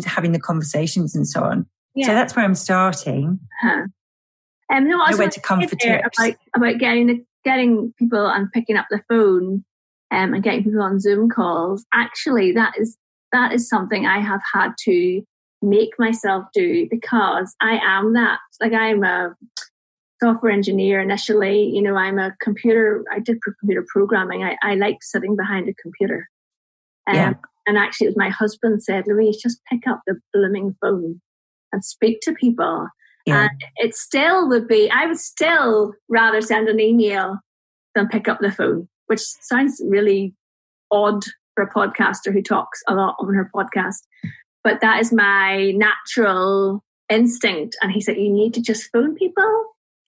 having the conversations and so on. Yeah. So that's where I'm starting. No, I went to come for tips about getting people and picking up the phone and getting people on Zoom calls. Actually, that is something I have had to make myself do, because I am that. Like, I'm a software engineer initially. You know, I did computer programming. I like sitting behind a computer. And actually, it was my husband said, Louise, just pick up the blooming phone and speak to people. Yeah. And it still would be, I would still rather send an email than pick up the phone, which sounds really odd for a podcaster who talks a lot on her podcast. But that is my natural instinct. And he said, you need to just phone people.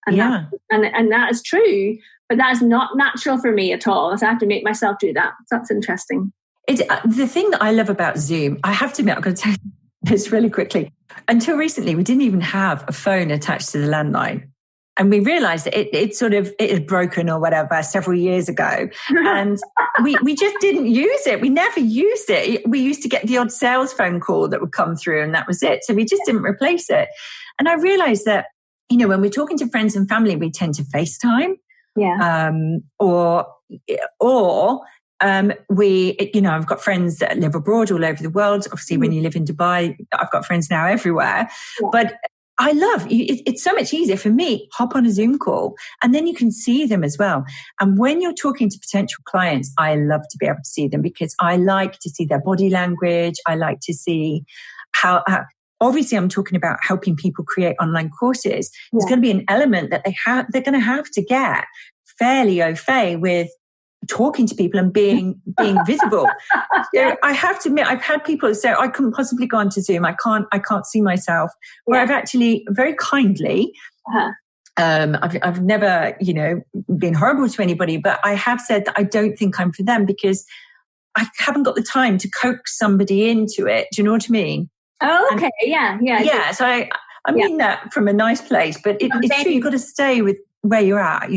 And that is true. But that is not natural for me at all. So I have to make myself do that. So that's interesting. The thing that I love about Zoom, I have to admit, I'm going to tell you this really quickly. Until recently, we didn't even have a phone attached to the landline. And we realized that it is broken or whatever several years ago. And we just didn't use it. We never used it. We used to get the odd sales phone call that would come through, and that was it. So we just didn't replace it. And I realized that, you know, when we're talking to friends and family, we tend to FaceTime. Yeah. I've got friends that live abroad all over the world. Obviously, when you live in Dubai, I've got friends now everywhere. Yeah. But I love it's so much easier for me. Hop on a Zoom call and then you can see them as well. And when you're talking to potential clients, I love to be able to see them because I like to see their body language. I like to see how obviously I'm talking about helping people create online courses. Yeah. There's going to be an element that they're going to have to get fairly au fait with talking to people and being visible. So I have to admit, I've had people say, I couldn't possibly go onto Zoom. I can't see myself. Where I've actually very kindly, I've never, been horrible to anybody, but I have said that I don't think I'm for them because I haven't got the time to coax somebody into it. Do you know what I mean? Oh, okay. Yeah. So I mean that from a nice place, but it's true. You've got to stay with where you're at.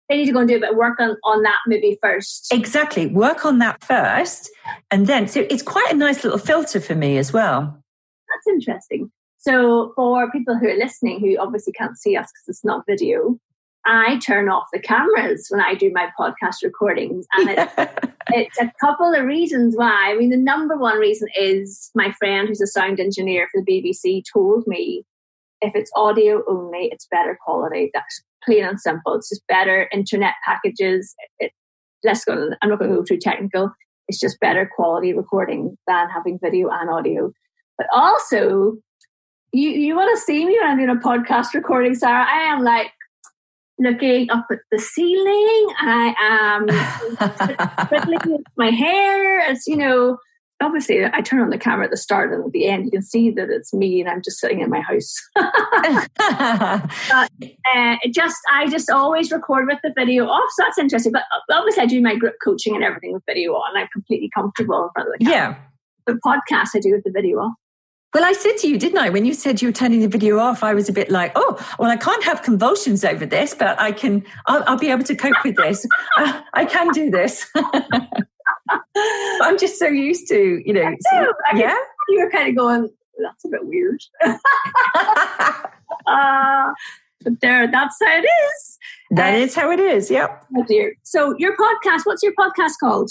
They need to go and do a bit of work on that maybe first. Exactly. Work on that first. And then, so it's quite a nice little filter for me as well. That's interesting. So for people who are listening, who obviously can't see us because it's not video, I turn off the cameras when I do my podcast recordings. And it's a couple of reasons why. I mean, the number one reason is my friend who's a sound engineer for the BBC told me if it's audio only, it's better quality. That's plain and simple. It's just better internet packages. I'm not going to go too technical. It's just better quality recording than having video and audio. But also, you want to see me when I'm doing a podcast recording, Sarah? I am like looking up at the ceiling. I am fiddling with my hair. It's, obviously I turn on the camera at the start and at the end. You can see that it's me and I'm just sitting in my house. But I just always record with the video off. So that's interesting. But obviously I do my group coaching and everything with video on. I'm completely comfortable in front of the camera. Yeah. But podcasts I do with the video off. Well, I said to you, didn't I? When you said you were turning the video off, I was a bit like, oh, well, I can't have convulsions over this, but I'll be able to cope with this. I can do this. I'm just so used to, you were kind of going, that's a bit weird. But that's how it is. That is how it is, yep. Oh dear. So your podcast, what's your podcast called?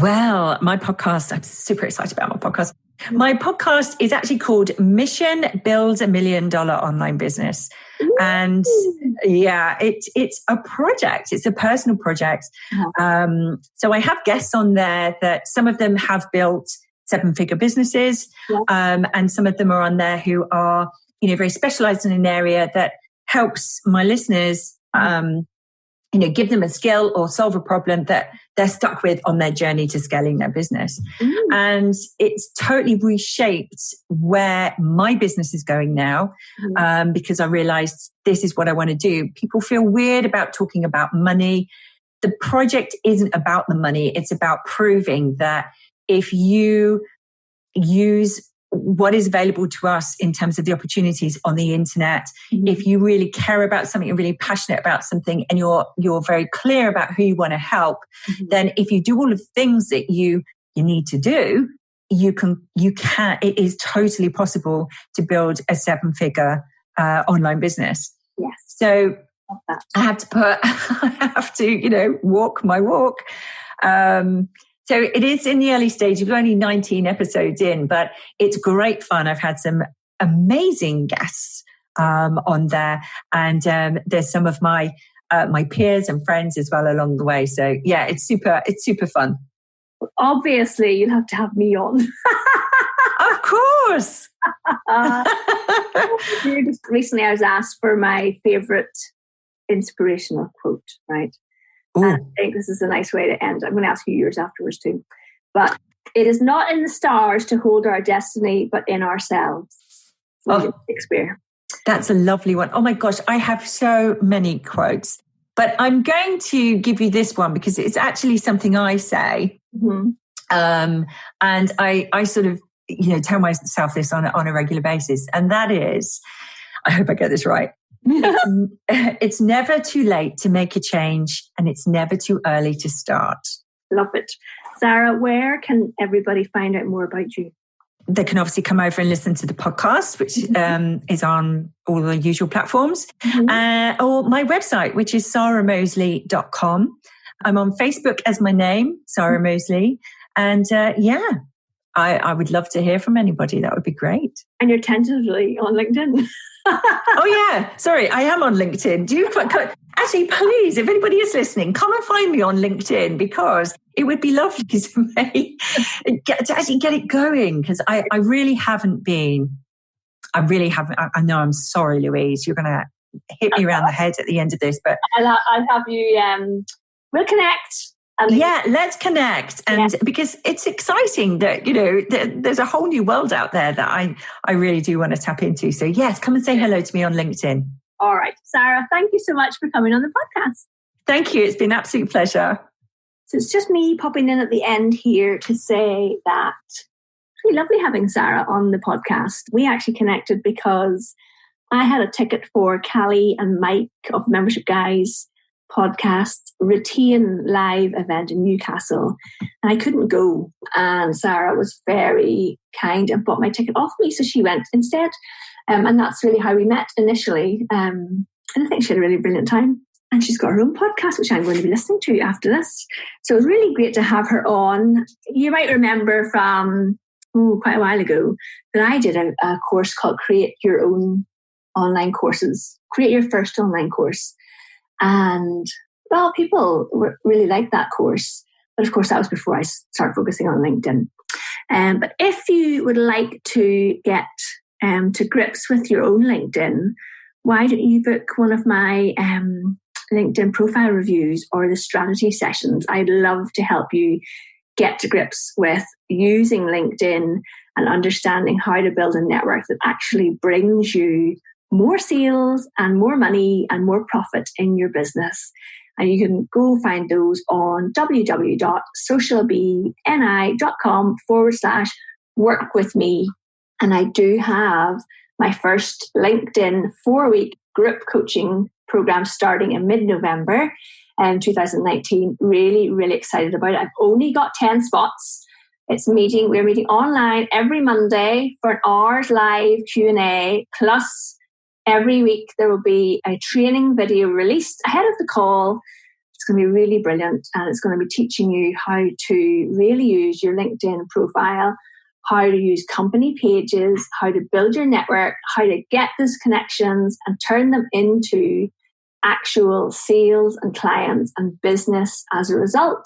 Well, my podcast, I'm super excited about my podcast. My podcast is actually called Mission Build $1 Million Online Business. Ooh. And it's a project. It's a personal project. Uh-huh. So I have guests on there that some of them have built 7-figure businesses. Yeah. And some of them are on there who are, very specialized in an area that helps my listeners, give them a skill or solve a problem that they're stuck with on their journey to scaling their business. Mm. And it's totally reshaped where my business is going now, because I realized this is what I want to do. People feel weird about talking about money. The project isn't about the money. It's about proving that if you use what is available to us in terms of the opportunities on the internet, if you really care about something, you're really passionate about something, and you're very clear about who you want to help, then if you do all of the things that you need to do, it is totally possible to build a 7-figure online business. Yes. So I have to walk my walk. So it is in the early stages. We're only 19 episodes in, but it's great fun. I've had some amazing guests on there, and there's some of my peers and friends as well along the way. So yeah, it's super fun. Obviously, you'll have to have me on. Of course. Recently, I was asked for my favorite inspirational quote, right? And I think this is a nice way to end. I'm going to ask you yours afterwards too. But it is not in the stars to hold our destiny, but in ourselves. Shakespeare. That's a lovely one. Oh my gosh, I have so many quotes. But I'm going to give you this one because it's actually something I say. Mm-hmm. And I sort of, tell myself this on a regular basis. And that is, I hope I get this right. It's never too late to make a change, and it's never too early to start. Love it. Sara, where can everybody find out more about you? They can obviously come over and listen to the podcast, which is on all the usual platforms, or my website, which is saramoseley.com. I'm on Facebook as my name, Sara Moseley. And I would love to hear from anybody. That would be great. And you're tentatively on LinkedIn. Oh yeah, sorry, I am on LinkedIn. Actually, please, if anybody is listening, come and find me on LinkedIn, because it would be lovely to actually get it going, because I really haven't been. I know, I'm sorry, Louise, you're going to hit me around the head at the end of this, but I'll have you. We'll connect. Yeah, let's connect. And because it's exciting that, there's a whole new world out there that I really do want to tap into. So yes, come and say hello to me on LinkedIn. All right. Sara, thank you so much for coming on the podcast. Thank you. It's been an absolute pleasure. So it's just me popping in at the end here to say that it's really lovely having Sara on the podcast. We actually connected because I had a ticket for Callie and Mike of Membership Guys podcast Retain live event in Newcastle, and I couldn't go, and Sara was very kind and bought my ticket off me, so she went instead, and that's really how we met initially, and I think she had a really brilliant time, and she's got her own podcast which I'm going to be listening to after this, so it was really great to have her on. You might remember from quite a while ago that I did a course called Create Your Own Online Courses, Create Your First Online Course. And, well, people really liked that course. But, of course, that was before I started focusing on LinkedIn. But if you would like to get to grips with your own LinkedIn, why don't you book one of my LinkedIn profile reviews or the strategy sessions? I'd love to help you get to grips with using LinkedIn and understanding how to build a network that actually brings you more sales and more money and more profit in your business. And you can go find those on www.socialbni.com/work-with-me. And I do have my first LinkedIn 4-week group coaching program starting in mid-November 2019. Really, really excited about it. I've only got 10 spots. We're meeting online every Monday for an hour's live Q&A, plus every week there will be a training video released ahead of the call. It's going to be really brilliant, and it's going to be teaching you how to really use your LinkedIn profile, how to use company pages, how to build your network, how to get those connections and turn them into actual sales and clients and business as a result.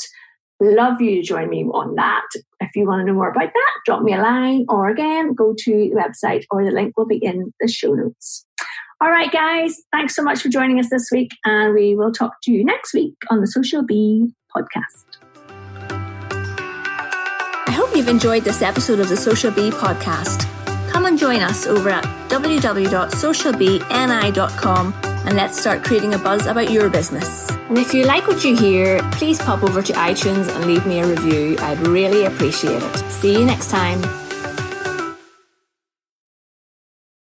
Love you to join me on that. If you want to know more about that, drop me a line, or again, go to the website, or the link will be in the show notes. All right, guys, thanks so much for joining us this week, and we will talk to you next week on the Social Bee podcast. I hope you've enjoyed this episode of the Social Bee podcast. Come and join us over at www.socialbni.com, and let's start creating a buzz about your business. And if you like what you hear, please pop over to iTunes and leave me a review. I'd really appreciate it. See you next time.